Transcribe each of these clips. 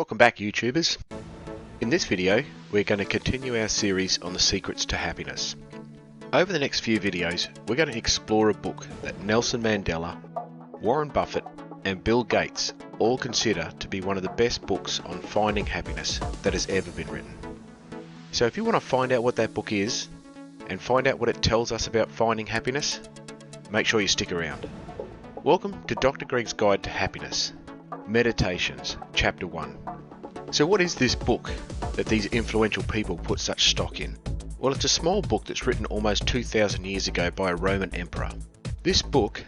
Welcome back, YouTubers. In this video, we're going to continue our series on the secrets to happiness. Over the next few videos, we're going to explore a book that Nelson Mandela, Warren Buffett, and Bill Gates all consider to be one of the best books on finding happiness that has ever been written. So if you want to find out what that book is, and find out what it tells us about finding happiness, make sure you stick around. Welcome to Dr. Greg's Guide to Happiness, Meditations, Chapter 1. So what is this book that these influential people put such stock in? Well, it's a small book that's written almost 2,000 years ago by a Roman emperor. This book,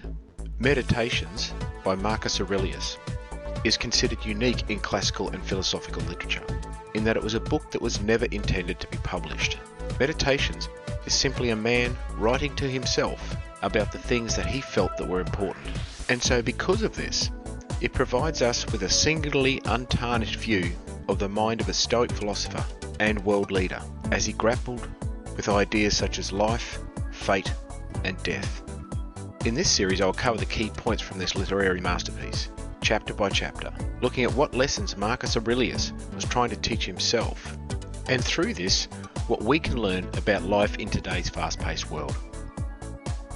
Meditations by Marcus Aurelius, is considered unique in classical and philosophical literature, in that it was a book that was never intended to be published. Meditations is simply a man writing to himself about the things that he felt that were important. And so because of this, it provides us with a singularly untarnished view of the mind of a Stoic philosopher and world leader as he grappled with ideas such as life, fate, and death. In this series, I'll cover the key points from this literary masterpiece, chapter by chapter, looking at what lessons Marcus Aurelius was trying to teach himself, and through this, what we can learn about life in today's fast-paced world.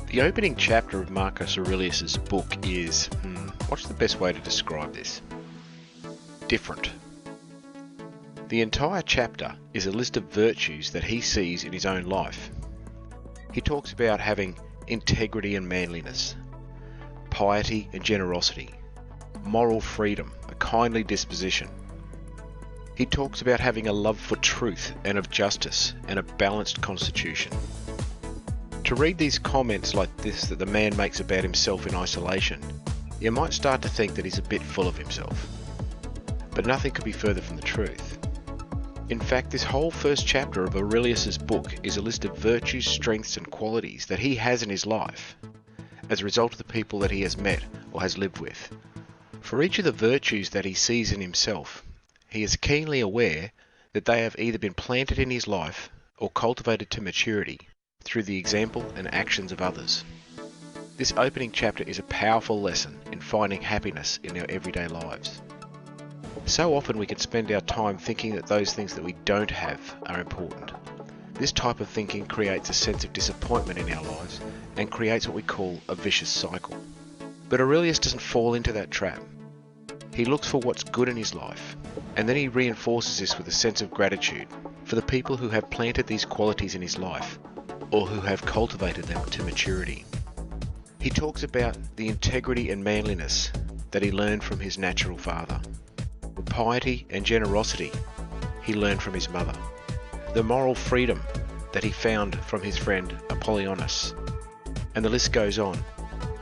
The opening chapter of Marcus Aurelius's book is, what's the best way to describe this? Different. The entire chapter is a list of virtues that he sees in his own life. He talks about having integrity and manliness, piety and generosity, moral freedom, a kindly disposition. He talks about having a love for truth and of justice and a balanced constitution. To read these comments like this that the man makes about himself in isolation, you might start to think that he's a bit full of himself. But nothing could be further from the truth. In fact, this whole first chapter of Aurelius's book is a list of virtues, strengths and qualities that he has in his life as a result of the people that he has met or has lived with. For each of the virtues that he sees in himself, he is keenly aware that they have either been planted in his life or cultivated to maturity through the example and actions of others. This opening chapter is a powerful lesson in finding happiness in our everyday lives. So often we can spend our time thinking that those things that we don't have are important. This type of thinking creates a sense of disappointment in our lives and creates what we call a vicious cycle. But Aurelius doesn't fall into that trap. He looks for what's good in his life, and then he reinforces this with a sense of gratitude for the people who have planted these qualities in his life, or who have cultivated them to maturity. He talks about the integrity and manliness that he learned from his natural father, the piety and generosity he learned from his mother, the moral freedom that he found from his friend Apollonius, and the list goes on.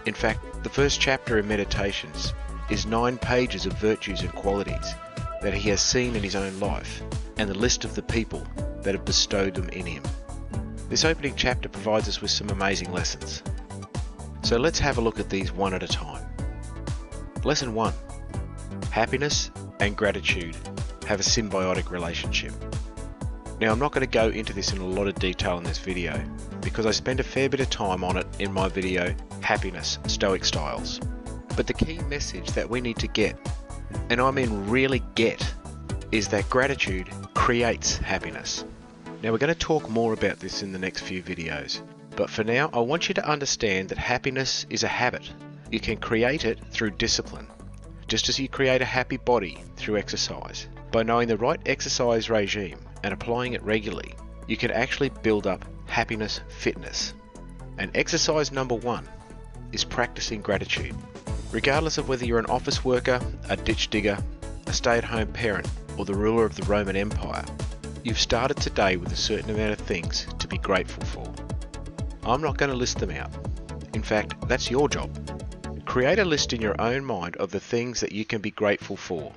In fact, the first chapter in Meditations is 9 pages of virtues and qualities that he has seen in his own life, and the list of the people that have bestowed them in him. This opening chapter provides us with some amazing lessons. So let's have a look at these one at a time. Lesson 1. Happiness and gratitude have a symbiotic relationship. Now, I'm not going to go into this in a lot of detail in this video because I spend a fair bit of time on it in my video, Happiness, Stoic Styles. But the key message that we need to get, and I mean really get, is that gratitude creates happiness. Now, we're going to talk more about this in the next few videos, but for now I want you to understand that happiness is a habit. You can create it through discipline, just as you create a happy body through exercise. By knowing the right exercise regime and applying it regularly, you can actually build up happiness fitness. And exercise number 1 is practicing gratitude. Regardless of whether you're an office worker, a ditch digger, a stay-at-home parent, or the ruler of the Roman Empire, you've started today with a certain amount of things to be grateful for. I'm not going to list them out. In fact, that's your job. Create a list in your own mind of the things that you can be grateful for.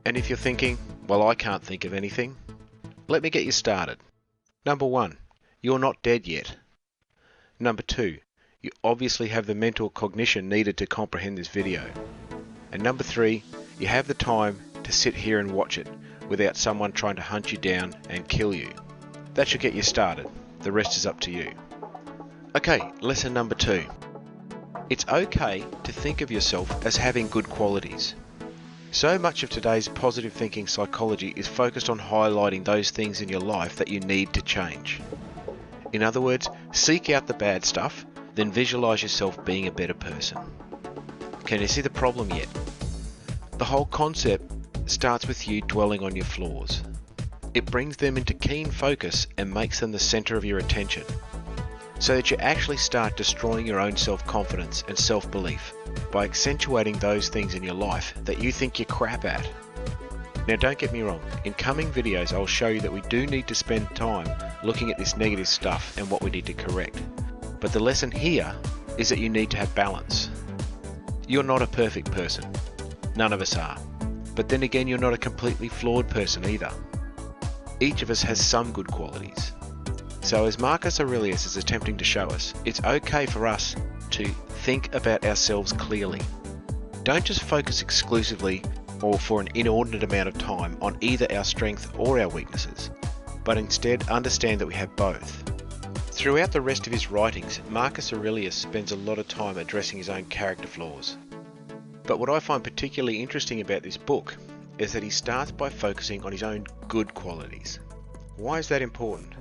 And if you're thinking, well, I can't think of anything, let me get you started. Number 1, you're not dead yet. Number 2, you obviously have the mental cognition needed to comprehend this video. And number 3, you have the time to sit here and watch it without someone trying to hunt you down and kill you. That should get you started. The rest is up to you. Okay, lesson number 2. It's okay to think of yourself as having good qualities. So much of today's positive thinking psychology is focused on highlighting those things in your life that you need to change. In other words, seek out the bad stuff, then visualize yourself being a better person. Can you see the problem yet? The whole concept starts with you dwelling on your flaws. It brings them into keen focus and makes them the center of your attention, so that you actually start destroying your own self-confidence and self-belief by accentuating those things in your life that you think you're crap at. Now don't get me wrong, in coming videos I'll show you that we do need to spend time looking at this negative stuff and what we need to correct. But the lesson here is that you need to have balance. You're not a perfect person. None of us are. But then again, you're not a completely flawed person either. Each of us has some good qualities. So as Marcus Aurelius is attempting to show us, it's okay for us to think about ourselves clearly. Don't just focus exclusively or for an inordinate amount of time on either our strength or our weaknesses, but instead understand that we have both. Throughout the rest of his writings, Marcus Aurelius spends a lot of time addressing his own character flaws. But what I find particularly interesting about this book is that he starts by focusing on his own good qualities. Why is that important?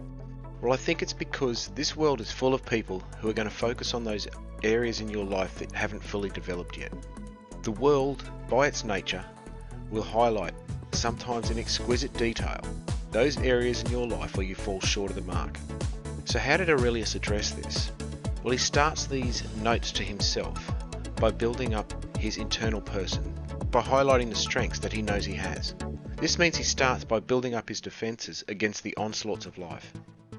Well, I think it's because this world is full of people who are going to focus on those areas in your life that haven't fully developed yet. The world, by its nature, will highlight, sometimes in exquisite detail, those areas in your life where you fall short of the mark. So how did Aurelius address this? Well, he starts these notes to himself by building up his internal person, by highlighting the strengths that he knows he has. This means he starts by building up his defences against the onslaughts of life.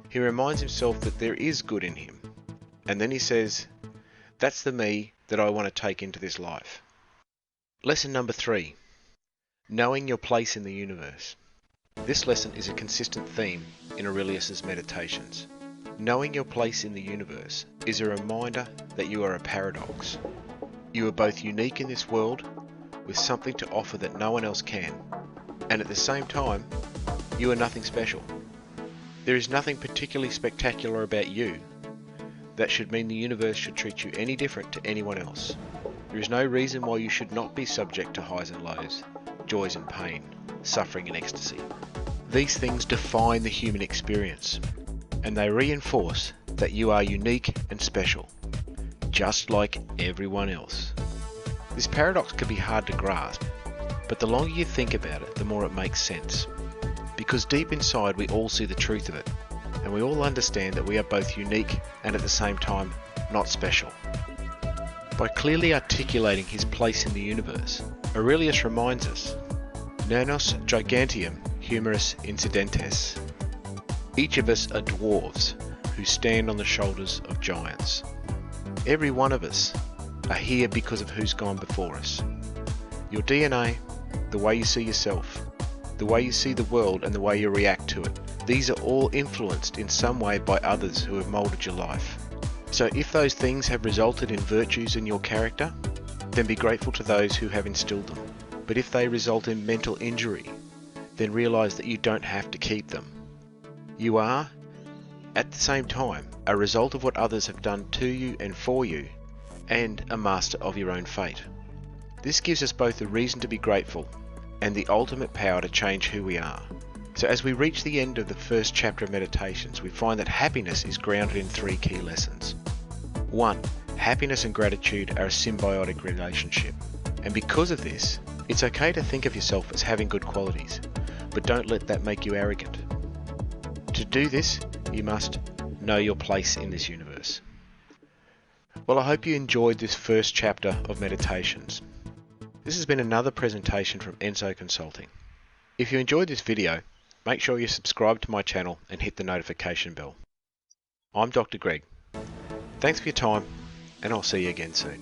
He reminds himself that there is good in him, and then he says, that's the me that I want to take into this life. Lesson number 3. Knowing your place in the universe. This lesson is a consistent theme in Aurelius's meditations. Knowing your place in the universe is a reminder that you are a paradox. You are both unique in this world, with something to offer that no one else can, and at the same time, you are nothing special. There is nothing particularly spectacular about you that should mean the universe should treat you any different to anyone else. There is no reason why you should not be subject to highs and lows, joys and pain, suffering and ecstasy. These things define the human experience, and they reinforce that you are unique and special, just like everyone else. This paradox can be hard to grasp, but the longer you think about it, the more it makes sense. Because deep inside we all see the truth of it, and we all understand that we are both unique and at the same time not special. By clearly articulating his place in the universe, Aurelius reminds us, Nanos giganteum humerus incidentes. Each of us are dwarves who stand on the shoulders of giants. Every one of us are here because of who's gone before us. Your DNA, the way you see yourself, the way you see the world and the way you react to it. These are all influenced in some way by others who have moulded your life. So if those things have resulted in virtues in your character, then be grateful to those who have instilled them. But if they result in mental injury, then realise that you don't have to keep them. You are, at the same time, a result of what others have done to you and for you, and a master of your own fate. This gives us both a reason to be grateful and the ultimate power to change who we are. So as we reach the end of the first chapter of Meditations, we find that happiness is grounded in 3 key lessons. 1. Happiness and gratitude are a symbiotic relationship. And because of this, it's okay to think of yourself as having good qualities, but don't let that make you arrogant. To do this, you must know your place in this universe. Well, I hope you enjoyed this first chapter of Meditations. This has been another presentation from Enso Consulting. If you enjoyed this video, make sure you subscribe to my channel and hit the notification bell. I'm Dr. Greg. Thanks for your time, and I'll see you again soon.